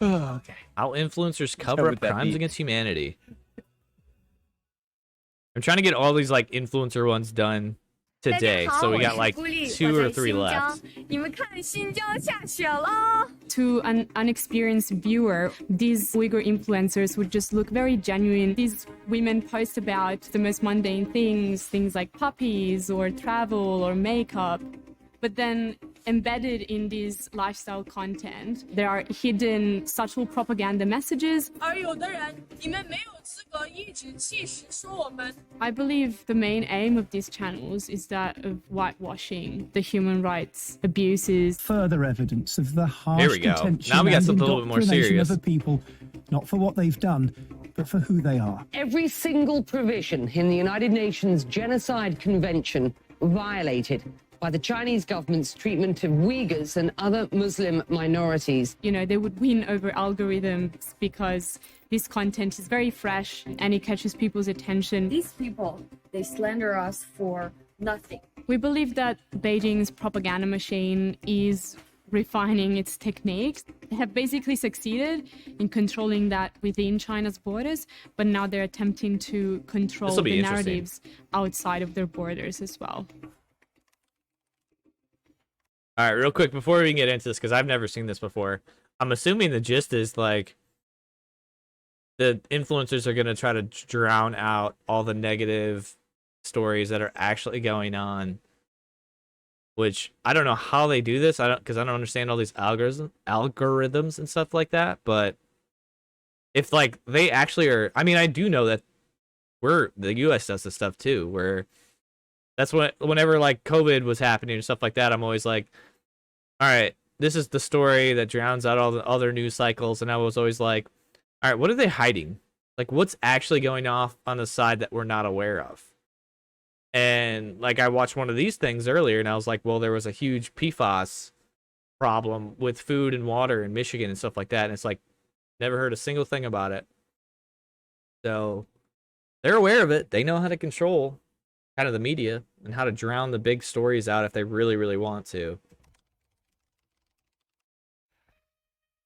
Oh, okay. How influencers cover up crimes against humanity. I'm trying to get all these like influencer ones done today, so we got like 2 or 3 left. To an unexperienced viewer, these Uyghur influencers would just look very genuine. These women post about the most mundane things like puppies or travel or makeup. But then embedded in this lifestyle content, there are hidden subtle propaganda messages. I believe the main aim of these channels is that of whitewashing the human rights abuses. Further evidence of the harsh detention now we got and something a little bit more serious of a people, not for what they've done, but for who they are. Every single provision in the United Nations Genocide Convention violated by the Chinese government's treatment of Uyghurs and other Muslim minorities. You know, they would win over algorithms because this content is very fresh and it catches people's attention. These people, they slander us for nothing. We believe that Beijing's propaganda machine is refining its techniques. They have basically succeeded in controlling that within China's borders, but now they're attempting to control the narratives outside of their borders as well. All right, real quick, before we can get into this, because I've never seen this before, I'm assuming the gist is, like, the influencers are going to try to drown out all the negative stories that are actually going on, which I don't know how they do this, because I don't understand all these algorithms and stuff like that, but if, like, they actually are, I mean, I do know that the U.S. does this stuff, too, where that's whenever, like, COVID was happening and stuff like that, I'm always like, all right, this is the story that drowns out all the other news cycles. And I was always like, all right, what are they hiding? Like, what's actually going off on the side that we're not aware of? And, like, I watched one of these things earlier, and I was like, well, there was a huge PFAS problem with food and water in Michigan and stuff like that. And it's like, never heard a single thing about it. So they're aware of it. They know how to control kind of the media and how to drown the big stories out if they really, really want to.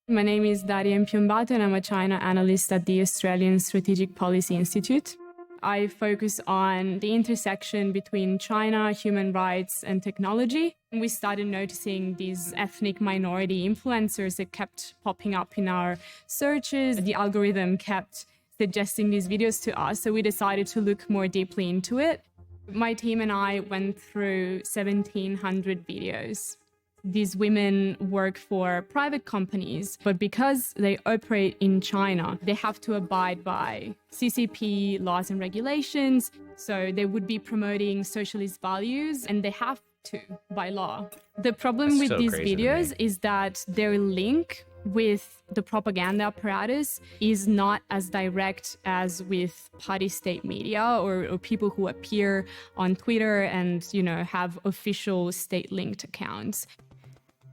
My name is Daria Mpyumbat, and I'm a China analyst at the Australian Strategic Policy Institute. I focus on the intersection between China, human rights, and technology. We started noticing these ethnic minority influencers that kept popping up in our searches. The algorithm kept suggesting these videos to us, so we decided to look more deeply into it. My team and I went through 1,700 videos. These women work for private companies, but because they operate in China, they have to abide by CCP laws and regulations. So they would be promoting socialist values, and they have to by law. The problem with these videos is that their link with the propaganda apparatus is not as direct as with party state media or people who appear on Twitter and, you know, have official state-linked accounts.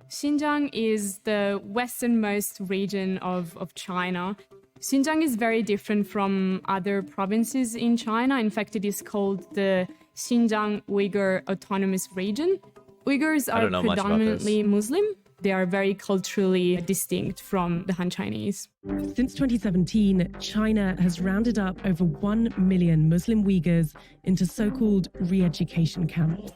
Xinjiang is the westernmost region of China. Xinjiang is very different from other provinces in China. In fact, it is called the Xinjiang Uygher Autonomous Region. Uyghurs are predominantly Muslim. They are very culturally distinct from the Han Chinese. Since 2017, China has rounded up over 1 million Muslim Uyghurs into so-called re-education camps.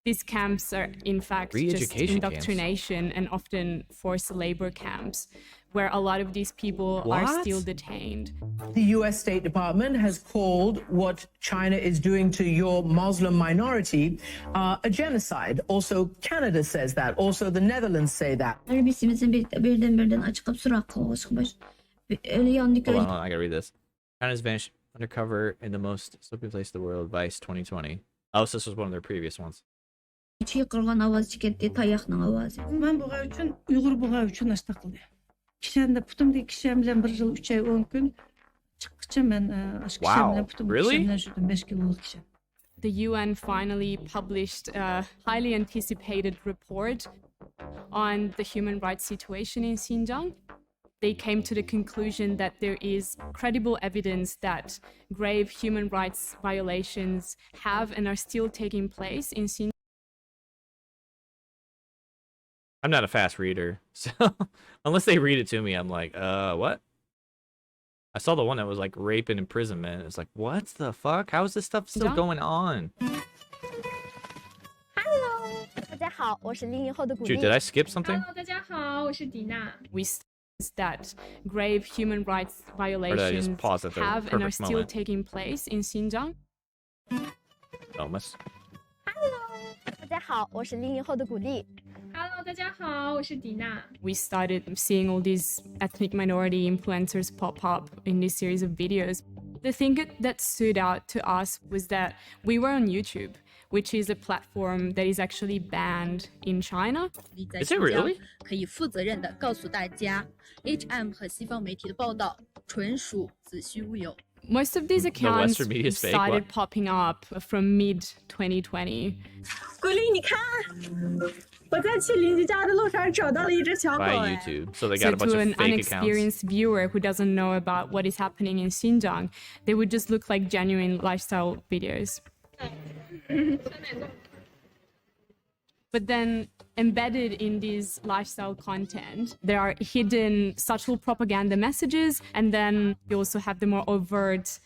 These camps are, in fact, just indoctrination and often forced labor camps, where a lot of these people are still detained. The US State Department has called what China is doing to your Muslim minority a genocide. Also, Canada says that. Also, the Netherlands say that. Hold on, I gotta read this. China's vanished undercover in the most slippery place in the world, Vice 2020. Oh, so this was one of their previous ones. Мен буга үчүн уйгур буга үчүн аш такылды. Кишемде путумду кишем менен 1 жыл 3 ай 10 күн чыккыча мен аш кишем менен путумду кишем менен жүрдүм 5 килолук кишем. The UN finally published a highly anticipated report on the human rights situation in Xinjiang. They came to the conclusion that there is credible evidence that grave human rights violations have and are still taking place in Xinjiang. I'm not a fast reader, so unless they read it to me, I'm like, what? I saw the one that was like rape and imprisonment. It's like, what the fuck? How is this stuff still going on? Hello， 大家好，我是00后的古 Dude, 力。 did I skip something? Hello， 大家好，我是迪娜。We that grave human rights Or did I just violations pause at the have and are perfect still moment? taking place in Xinjiang. Almost. Hello， 大家好，我是00后的古力。Hello， 大家好，我是迪娜。We started seeing all these ethnic minority influencers pop up in this series of videos. The thing that stood out to us was that we were on YouTube, which is a platform that is actually banned in China. Is it really? 可以负责任地告诉大家 ，HM 和西方媒体的报道纯属子虚乌有。 Most of these accounts Western media is fake, started what? popping up from mid 2020. 古力，你看，我在去邻居家的路上找到了一只小狗。 By YouTube, so they got So a bunch to of an fake accounts. unexperienced viewer who doesn't know about what is happening in Xinjiang, they would just look like genuine lifestyle videos. But then embedded in this lifestyle content, there are hidden subtle propaganda messages, and then you also have the more overt,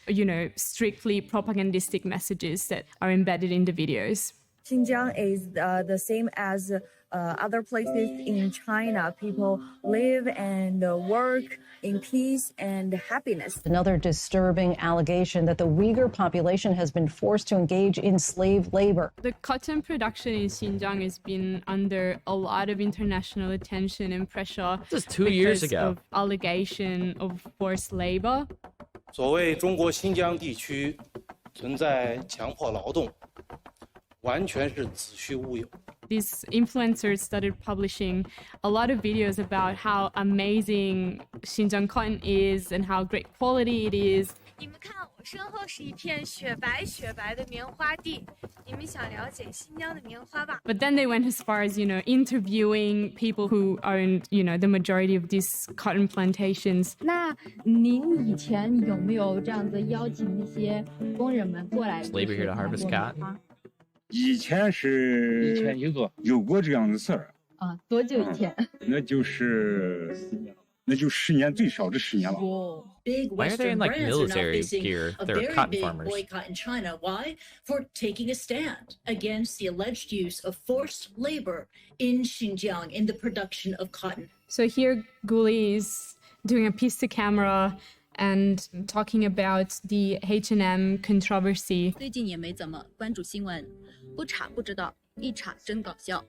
strictly propagandistic messages that are embedded in the videos. Xinjiang is the same as other places in China. People live and work in peace and happiness. Another disturbing allegation that the Uyghur population has been forced to engage in slave labor. The cotton production in Xinjiang has been under a lot of international attention and pressure. This is 2 years because ago. of allegation of forced labor. 所谓中国新疆地区存在强迫劳动，完全是子虚乌有。 These influencers started publishing a lot of videos about how amazing Xinjiang cotton is and how great quality it is. 你们看，我身后是一片雪白雪白的棉花地。你们想了解新疆的棉花吧？ But then they went as far as, interviewing people who owned, the majority of these cotton plantations. 那您以前有没有这样子邀请那些工人们过来？ Labor here to harvest cotton. 以前有过这样的事儿啊，多久以前？那就10年，最少是10年了。 Why are they in like military gear? They're cotton farmers. Boycott in China. Why? For taking a stand against the alleged use of forced labor in Xinjiang in the production of cotton. So here Guli is doing a piece to camera and talking about the H&M controversy. 最近也没怎么关注新闻，不查不知道，一查真搞笑。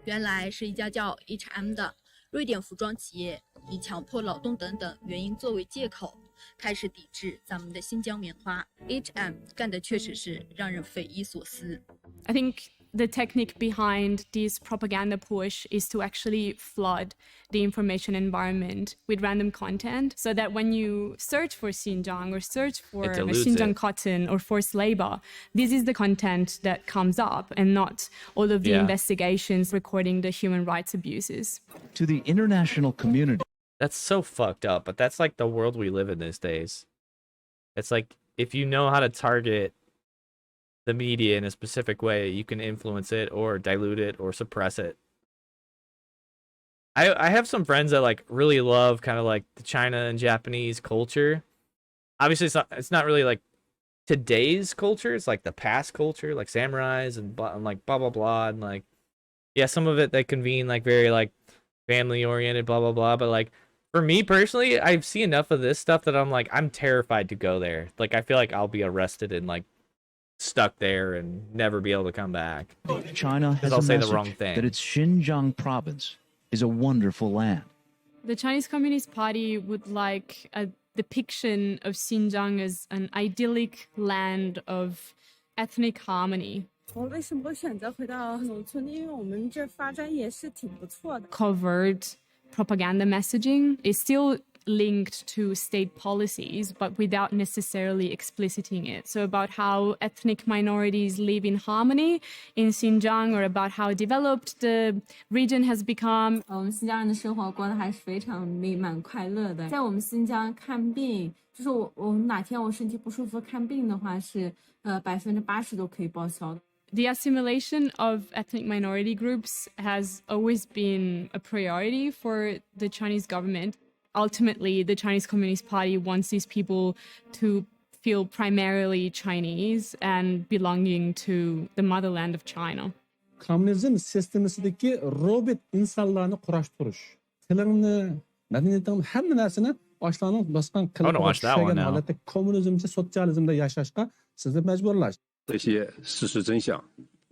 原来是一家叫 H&M 的瑞典服装企业，以强迫劳动等等原因作为借口，开始抵制咱们的新疆棉花。H&M 干的确实是让人匪夷所思。I think the technique behind this propaganda push is to actually flood the information environment with random content so that when you search for Xinjiang or search for Xinjiang cotton or forced labor, this is the content that comes up and not all of the investigations recording the human rights abuses. To the international community. That's so fucked up, but that's like the world we live in these days. It's like, if you know how to target the media in a specific way, you can influence it or dilute it or suppress it. I have some friends that like really love kind of like the China and Japanese culture. Obviously it's not really like today's culture, it's like the past culture, like samurais and like blah blah blah, and like yeah, some of it they convene like very like family oriented blah blah blah, but like for me personally, I see enough of this stuff that I'm like, I'm terrified to go there. Like I feel like I'll be arrested and like stuck there and never be able to come back. China has I'll a say message the wrong thing. that its Xinjiang province is a wonderful land. The Chinese Communist Party would like a depiction of Xinjiang as an idyllic land of ethnic harmony. 我为什么会选择回到农村？因为我们这发展也是挺不错的。 Covert propaganda messaging is still linked to state policies, but without necessarily expliciting it. So about how ethnic minorities live in harmony in Xinjiang, or about how developed the region has become. 我们新疆人的生活过得还是非常美满快乐的。在我们新疆看病，就是我哪天我身体不舒服看病的话，是80%都可以报销的。The assimilation of ethnic minority groups has always been a priority for the Chinese government. Ultimately, the Chinese Communist Party wants these people to feel primarily Chinese and belonging to the motherland of China. Komünizm sistemasidagi robot insonlarni kurashtirish, tilingni, madaniyatingni, hamma narsani boshlarning bosgan qilib ishlagan holatda kommunizmcha sotsializmda yashashga sizni majburlash. 这些事实真相，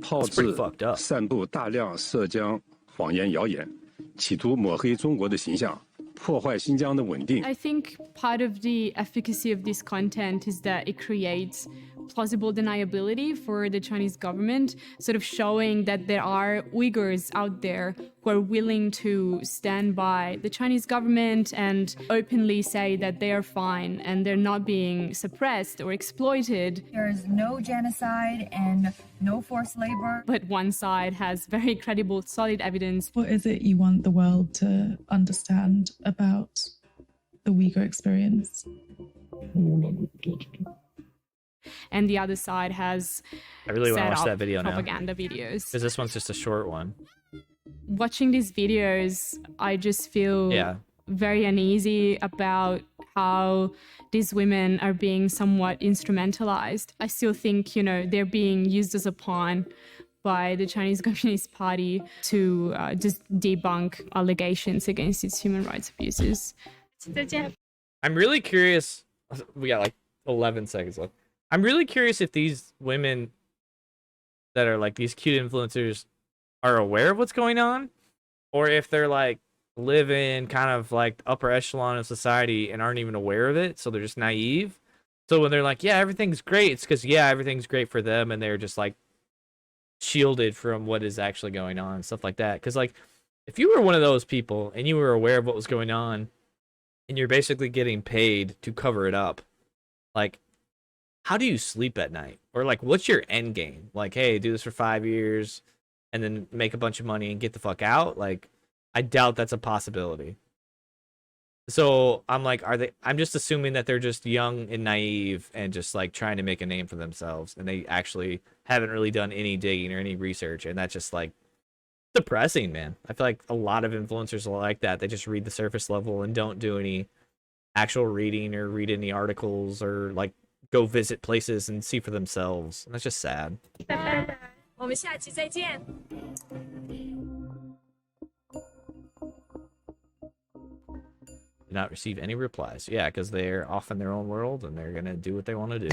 炮制、散布大量涉疆谎言谣言，企图抹黑中国的形象。 I think part of the efficacy of this content is that it creates plausible deniability for the Chinese government, sort of showing that there are Uyghurs out there who are willing to stand by the Chinese government and openly say that they are fine and they're not being suppressed or exploited. There is no genocide and no forced labor. But one side has very credible, solid evidence. What is it you want the world to understand about the Uyghur experience? And the other side has I really want to watch that video propaganda videos. Because this one's just a short one. Watching these videos, I just feel very uneasy about how these women are being somewhat instrumentalized. I still think, you know, they're being used as a pawn by the Chinese Communist Party to just debunk allegations against its human rights abuses. I'm really curious. We got like 11 seconds left. I'm really curious if these women that are like these cute influencers are aware of what's going on, or if they're like live in kind of like the upper echelon of society and aren't even aware of it, so they're just naive. So when they're like, yeah, everything's great, it's because everything's great for them, and they're just like shielded from what is actually going on and stuff like that. Because like if you were one of those people and you were aware of what was going on and you're basically getting paid to cover it up, like, how do you sleep at night? Or like, what's your end game? Like, hey, do this for 5 years and then make a bunch of money and get the fuck out? Like, I doubt that's a possibility. So I'm like, I'm just assuming that they're just young and naive and just like trying to make a name for themselves, and they actually haven't really done any digging or any research, and that's just like depressing, man. I feel like a lot of influencers are like that. They just read the surface level and don't do any actual reading or read any articles or like go visit places and see for themselves. And that's just sad. 我们下期再见。 Did not receive any replies. Yeah, because they're off in their own world and they're gonna do what they want to do.